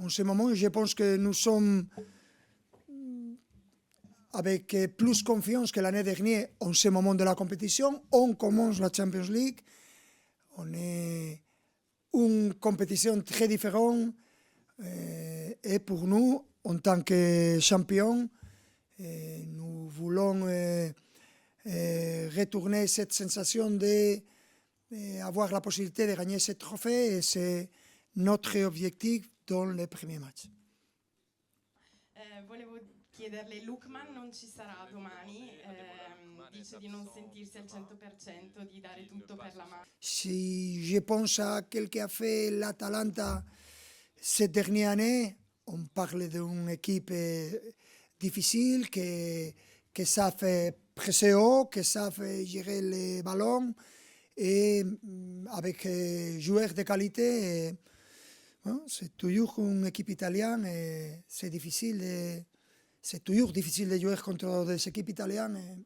en ce moment. Je pense que nous sommes avec plus confiance que l'année dernière en ce moment de la compétition. On commence la Champions League. On est une compétition très différente. Et pour nous, en tant que champions, nous voulons retourner cette sensation d'avoir la possibilité de gagner ce trophée. Et c'est notre objectif dans les premiers matchs. Volevo chiederle, Lookman non ci sarà domani, dice di non sentirsi al 100%, di dare tutto per la maglia. Si je pense à quel qu'a fait l'Atalanta cette dernière année, on parle d'une équipe difficile, que savent presser haut, que savent gérer les ballons, et avec joueurs de qualité. C'est toujours une équipe italienne et c'est toujours difficile de jouer contre des équipes italiennes.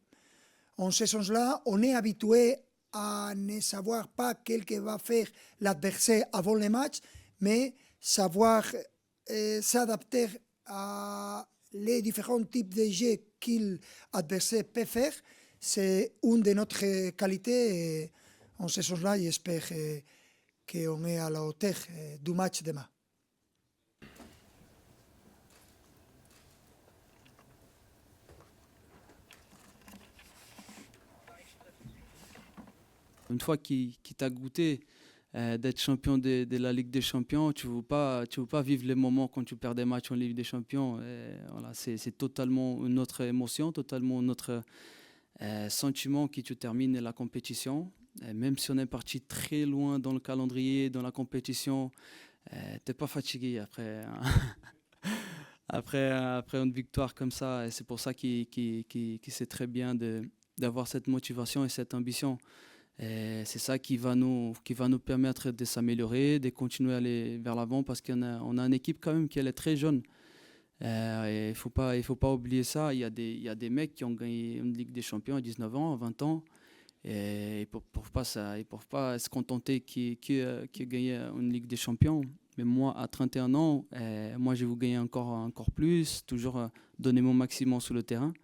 En ce sens-là, on est habitué à ne savoir pas quel que va faire l'adversaire avant le match, mais savoir s'adapter à les différents types de jeux que l'adversaire peut faire, c'est une de notre qualités. Et en ce sens-là, j'espère qu'on est à la hauteur du match demain. Une fois qu'il t'a goûté d'être champion de la Ligue des Champions, tu ne veux pas vivre les moments quand tu perds des matchs en Ligue des Champions. Voilà, c'est totalement une autre émotion, totalement un autre sentiment qui tu termines la compétition. Même si on est parti très loin dans le calendrier, dans la compétition, tu n'es pas fatigué après, après une victoire comme ça. Et c'est pour ça qu'il c'est très bien d'avoir cette motivation et cette ambition. Et c'est ça qui va nous permettre de s'améliorer, de continuer à aller vers l'avant parce qu'on a une équipe quand même qui est très jeune. Et il faut pas oublier ça. Il y a des mecs qui ont gagné une Ligue des Champions à 19 ans, à 20 ans. Et ils ne peuvent pas se contenter qu'ils gagnent une Ligue des Champions. Mais moi, à 31 ans, moi, je vais vous gagner encore plus, toujours donner mon maximum sur le terrain.